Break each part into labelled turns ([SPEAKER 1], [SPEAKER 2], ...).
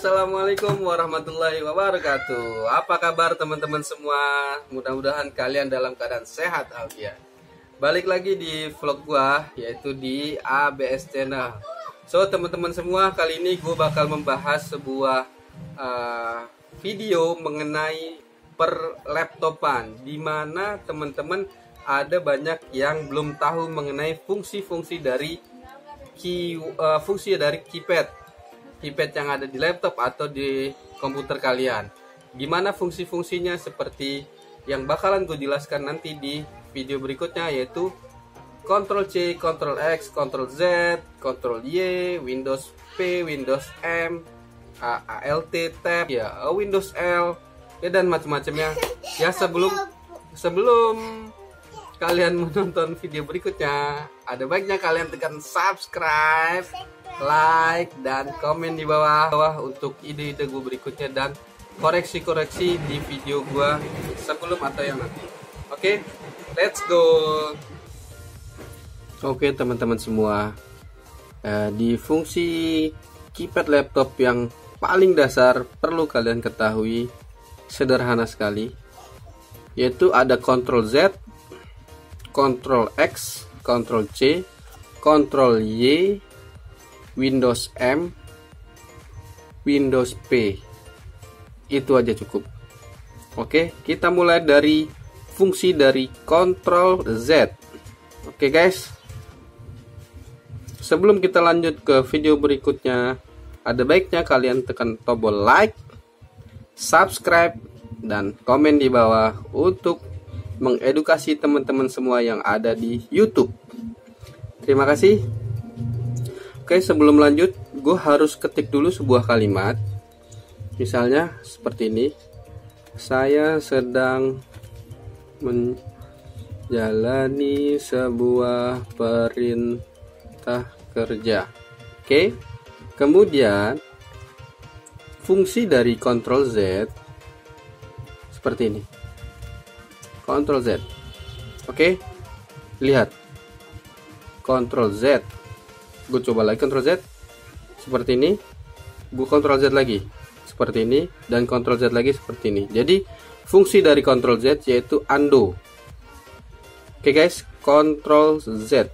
[SPEAKER 1] Assalamualaikum warahmatullahi wabarakatuh. Apa kabar teman-teman semua? Mudah-mudahan kalian dalam keadaan sehat alfiat. Balik lagi di vlog gua, yaitu di ABS Channel. So teman-teman semua, kali ini gue bakal membahas sebuah video mengenai perlaptopan, dimana teman-teman ada banyak yang belum tahu mengenai fungsi-fungsi dari keypad yang ada di laptop atau di komputer kalian. Gimana fungsi-fungsinya, seperti yang bakalan gue jelaskan nanti di video berikutnya, yaitu Ctrl C, Ctrl X, Ctrl Z, Ctrl Y, Windows P, Windows M, Alt Tab, ya Windows L, ya dan macam-macamnya. Ya sebelum kalian menonton video berikutnya, ada baiknya kalian tekan subscribe, like, dan komen di bawah untuk ide-ide gue berikutnya dan koreksi-koreksi di video gue sebelum atau yang nanti. Oke, let's go. Oke teman-teman semua, di fungsi keypad laptop yang paling dasar perlu kalian ketahui sederhana sekali, yaitu ada Ctrl Z, Ctrl X, Ctrl C, Ctrl Y, Windows M, Windows P. Itu aja cukup. Oke, kita mulai dari fungsi dari Ctrl Z. Oke guys, sebelum kita lanjut ke video berikutnya, ada baiknya kalian tekan tombol like, subscribe, dan komen di bawah untuk mengedukasi teman-teman semua yang ada di YouTube. Terima kasih. Oke, sebelum lanjut, gue harus ketik dulu sebuah kalimat. Misalnya seperti ini: saya sedang menjalani sebuah perintah kerja. Oke, kemudian fungsi dari Ctrl Z seperti ini. Ctrl Z. Oke, lihat. Ctrl Z. Gue coba lagi Ctrl Z seperti ini, gue Ctrl Z lagi seperti ini, dan Ctrl Z lagi seperti ini. Jadi fungsi dari Ctrl Z yaitu undo. Oke guys, Ctrl Z.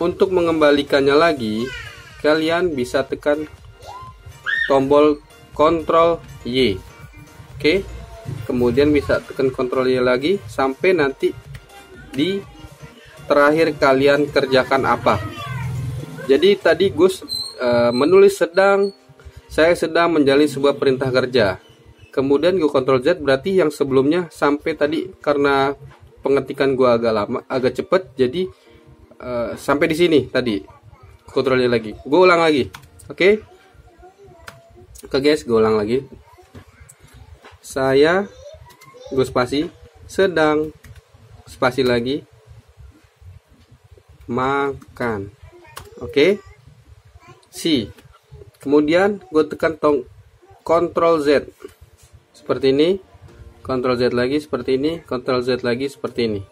[SPEAKER 1] Untuk mengembalikannya lagi, kalian bisa tekan tombol Ctrl Y. Oke, kemudian bisa tekan Ctrl Y lagi sampai nanti di terakhir kalian kerjakan apa. Jadi tadi Gus menulis saya sedang menjalani sebuah perintah kerja. Kemudian gue Ctrl Z, berarti yang sebelumnya sampai tadi, karena pengetikan gue agak lama, agak cepet, jadi sampai di sini tadi. Ctrl Y lagi. Gue ulang lagi. Oke guys, gue ulang lagi. Gue spasi, sedang, spasi lagi, makan. Oke, C. Kemudian gue tekan Ctrl Z seperti ini, Ctrl Z lagi seperti ini, Ctrl Z lagi seperti ini.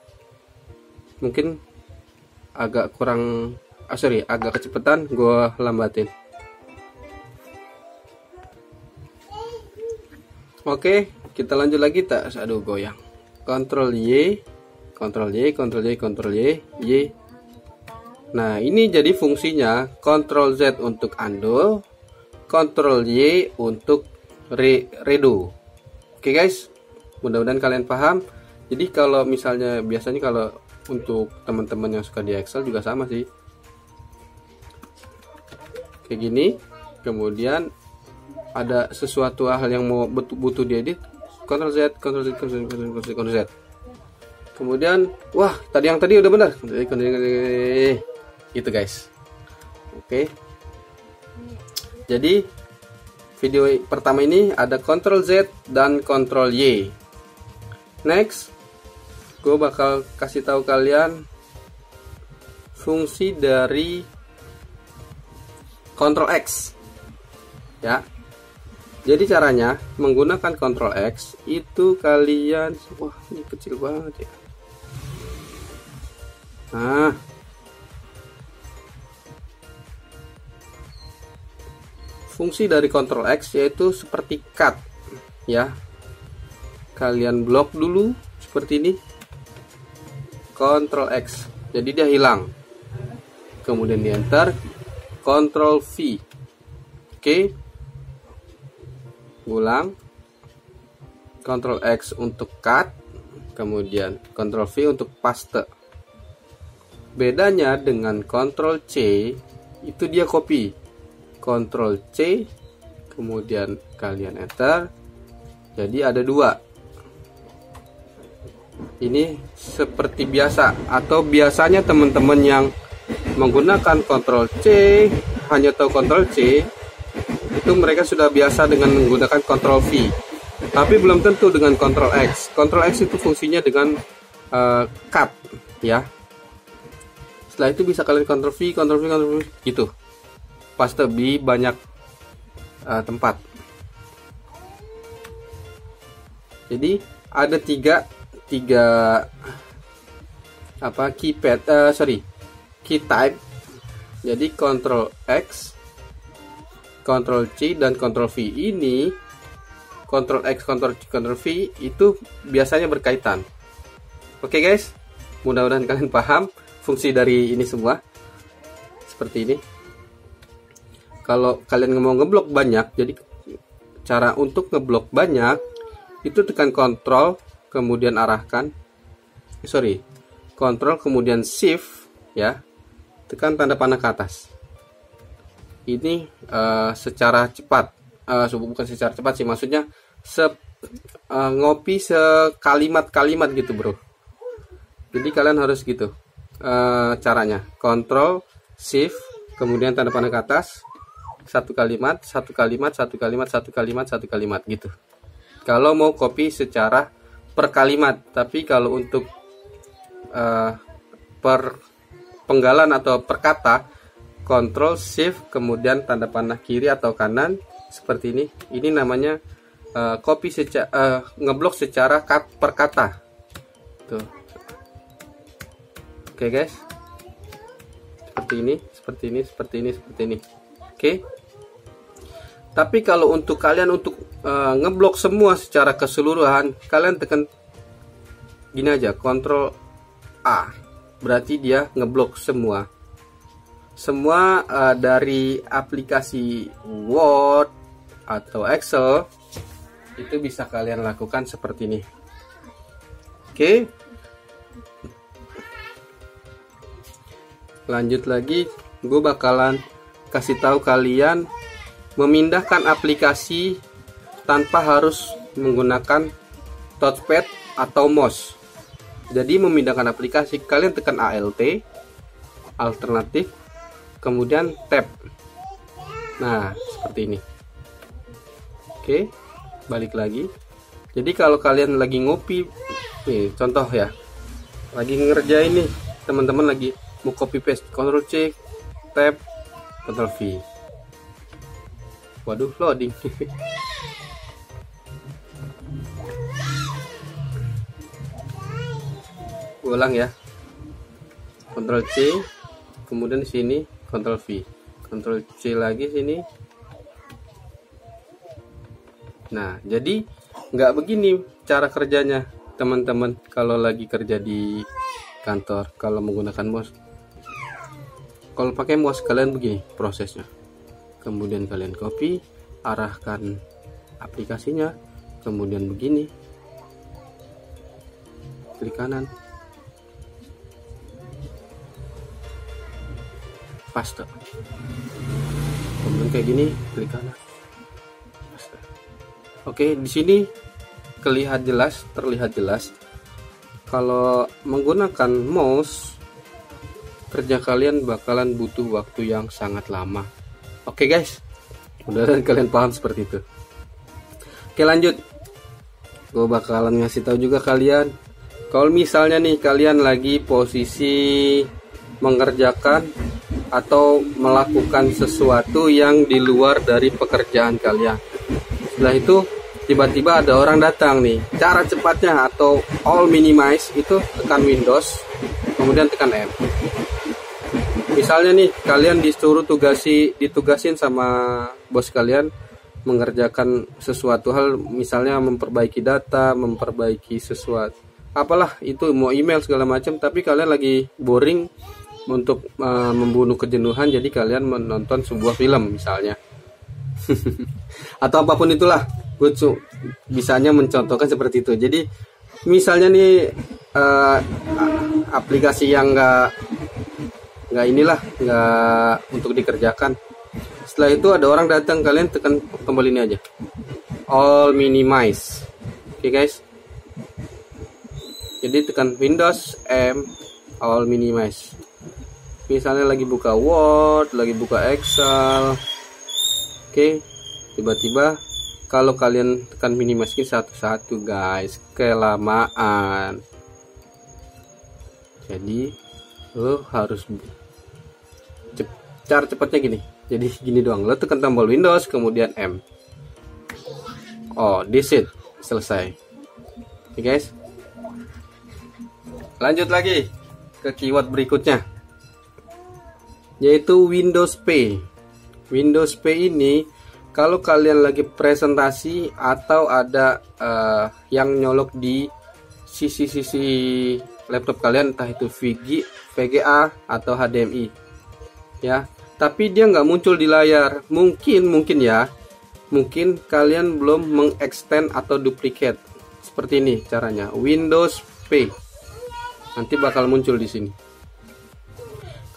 [SPEAKER 1] Mungkin agak kurang, agak kecepatan, gue lambatin. Oke, kita lanjut lagi. Aduh, goyang. Ctrl Y, Ctrl Y, Ctrl Y, Ctrl Y, Y. Nah, ini jadi fungsinya Ctrl Z untuk undo, Ctrl Y untuk redo. Oke guys, mudah-mudahan kalian paham. Jadi kalau misalnya, biasanya kalau untuk teman-teman yang suka di Excel juga sama sih, kayak gini. Kemudian ada sesuatu hal yang mau butuh diedit, Ctrl Z, Ctrl Z, Ctrl Z. Kemudian, wah, yang tadi udah benar. Gitu guys. Oke. Jadi video pertama ini ada Ctrl Z dan Ctrl Y. Next, gue bakal kasih tahu kalian fungsi dari Ctrl X. Ya. Jadi caranya menggunakan Ctrl X itu kalian, wah ini kecil banget ya. Nah, fungsi dari Ctrl X yaitu seperti cut ya. Kalian blok dulu seperti ini, Ctrl X, jadi dia hilang. Kemudian di enter, Ctrl V. Oke, ulang, Ctrl X untuk cut, kemudian Ctrl V untuk paste. Bedanya dengan Ctrl C, itu dia copy. Ctrl C, kemudian kalian enter, jadi ada dua. Ini seperti biasa, atau biasanya teman-teman yang menggunakan Ctrl C, hanya tahu Ctrl C, itu mereka sudah biasa dengan menggunakan Ctrl V. Tapi belum tentu dengan Ctrl X. Ctrl X itu fungsinya dengan cut ya. Setelah itu bisa kalian Ctrl V, Ctrl V, Ctrl V gitu. Paste di banyak tempat. Jadi ada tiga keypad, key type. Jadi Ctrl X, Ctrl C dan Ctrl V ini, Ctrl X, Ctrl C, Ctrl V itu biasanya berkaitan. Oke guys, mudah-mudahan kalian paham fungsi dari ini semua. Seperti ini. Kalau kalian mau ngeblok banyak, jadi cara untuk ngeblok banyak itu tekan Ctrl kemudian arahkan, Ctrl kemudian Shift ya, tekan tanda panah ke atas. Ini secara cepat, bukan secara cepat sih, maksudnya ngopi sekalimat-kalimat gitu bro. Jadi kalian harus gitu caranya, Ctrl Shift kemudian tanda panah ke atas, satu kalimat, satu kalimat, satu kalimat, satu kalimat, satu kalimat gitu. Kalau mau copy secara per kalimat, tapi kalau untuk per penggalan atau per kata, Ctrl Shift kemudian tanda panah kiri atau kanan seperti ini. Ini namanya copy secara ngeblok secara per kata. Tuh. Oke guys, seperti ini, seperti ini, seperti ini, seperti ini. Oke. Tapi kalau untuk kalian untuk ngeblok semua secara keseluruhan, kalian tekan gini aja, Ctrl A, berarti dia ngeblok semua dari aplikasi Word atau Excel. Itu bisa kalian lakukan seperti ini. Oke, lanjut lagi, gue bakalan kasih tahu kalian memindahkan aplikasi tanpa harus menggunakan touchpad atau mouse. Jadi memindahkan aplikasi, kalian tekan ALT, alternatif, kemudian tab. Nah, seperti ini. Oke, balik lagi. Jadi kalau kalian lagi ngopi, nih contoh ya, lagi ngerjain nih, teman-teman lagi mau copy paste, Ctrl C, tab, Ctrl V. Waduh, loading. Ulang ya, Ctrl C, kemudian di sini Ctrl V, Ctrl C lagi sini. Nah, jadi nggak begini cara kerjanya teman-teman kalau lagi kerja di kantor. Kalau menggunakan mouse, kalau pakai mouse kalian begini prosesnya. Kemudian kalian copy, arahkan aplikasinya, kemudian begini, klik kanan, paste, kemudian kayak gini, klik kanan, paste. Oke, di sini terlihat jelas. Kalau menggunakan mouse, kerja kalian bakalan butuh waktu yang sangat lama. Oke guys, mudah-mudahan kalian paham seperti itu. Oke, lanjut. Gue bakalan ngasih tahu juga kalian, kalau misalnya nih kalian lagi posisi mengerjakan atau melakukan sesuatu yang di luar dari pekerjaan kalian. Setelah itu tiba-tiba ada orang datang nih. Cara cepatnya atau all minimize itu tekan Windows, kemudian tekan M. Misalnya nih kalian disuruh ditugasin sama bos kalian mengerjakan sesuatu hal, misalnya memperbaiki data, memperbaiki sesuatu apalah itu, mau email segala macam, tapi kalian lagi boring untuk membunuh kejenuhan, jadi kalian menonton sebuah film misalnya. Atau apapun itulah, gue bisanya mencontohkan seperti itu. Jadi misalnya nih aplikasi yang nggak untuk dikerjakan. Setelah itu ada orang datang, kalian tekan tombol ini aja, all minimize. Oke guys, jadi tekan Windows M, all minimize. Misalnya lagi buka Word, lagi buka Excel, oke, tiba-tiba kalau kalian tekan minimize ini satu-satu guys, kelamaan. Jadi lo harus cara cepatnya gini. Jadi gini doang, lo tekan tombol Windows kemudian M. Oh, this it, selesai. Oke guys, lanjut lagi ke keyword berikutnya, yaitu Windows P. Windows P ini kalau kalian lagi presentasi atau ada yang nyolok di sisi-sisi laptop kalian, entah itu VGA atau HDMI ya, tapi dia nggak muncul di layar, mungkin kalian belum mengextend atau duplicate. Seperti ini caranya, Windows P, nanti bakal muncul di sini.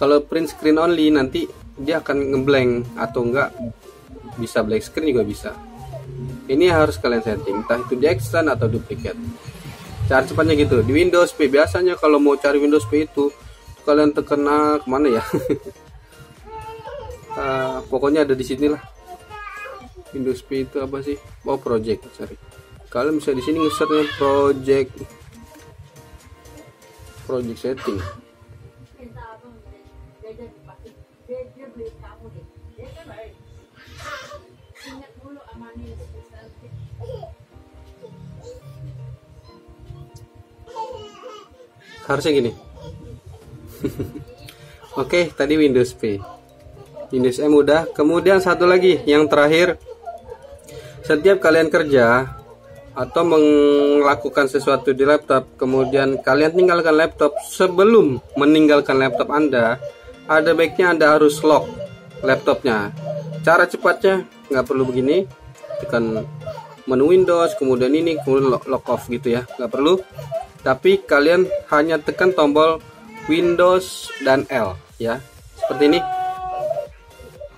[SPEAKER 1] Kalau print screen only nanti dia akan ngeblank, atau enggak bisa black screen juga bisa. Ini harus kalian setting, entah itu di extend atau duplicate. Cara cepatnya gitu di Windows P. Biasanya kalau mau cari Windows P itu kalian tekan kemana ya? Pokoknya ada di sini lah. Windows P itu apa sih? Oh, project, sorry. Kalian bisa di sini nge-searchnya project setting. Harusnya gini. Oke, tadi Windows P. Windows M udah. Kemudian satu lagi yang terakhir, setiap kalian kerja atau melakukan sesuatu di laptop, kemudian kalian tinggalkan laptop, sebelum meninggalkan laptop Anda, ada baiknya Anda harus lock laptopnya. Cara cepatnya nggak perlu begini, tekan menu Windows, kemudian ini, kemudian lock off gitu ya, nggak perlu. Tapi kalian hanya tekan tombol Windows dan L ya, seperti ini,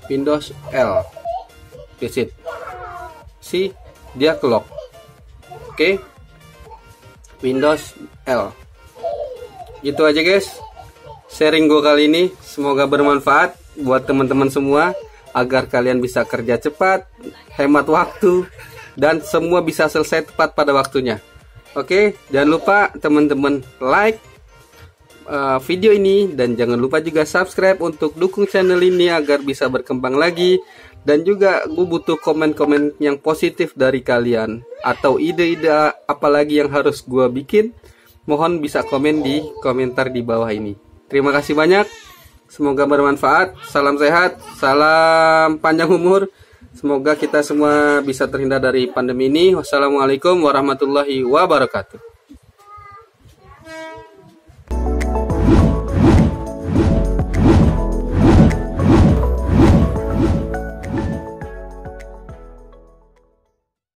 [SPEAKER 1] Windows L, that's it. See, dia ke lock. Oke, Windows L. Gitu aja guys, sharing gue kali ini, semoga bermanfaat buat teman-teman semua, agar kalian bisa kerja cepat, hemat waktu, dan semua bisa selesai tepat pada waktunya. Oke, jangan lupa teman-teman like video ini, dan jangan lupa juga subscribe untuk dukung channel ini agar bisa berkembang lagi. Dan juga gue butuh komen-komen yang positif dari kalian, atau ide-ide apalagi yang harus gue bikin, mohon bisa komen di komentar di bawah ini. Terima kasih banyak, semoga bermanfaat. Salam sehat, salam panjang umur. Semoga kita semua bisa terhindar dari pandemi ini. Wassalamualaikum warahmatullahi wabarakatuh.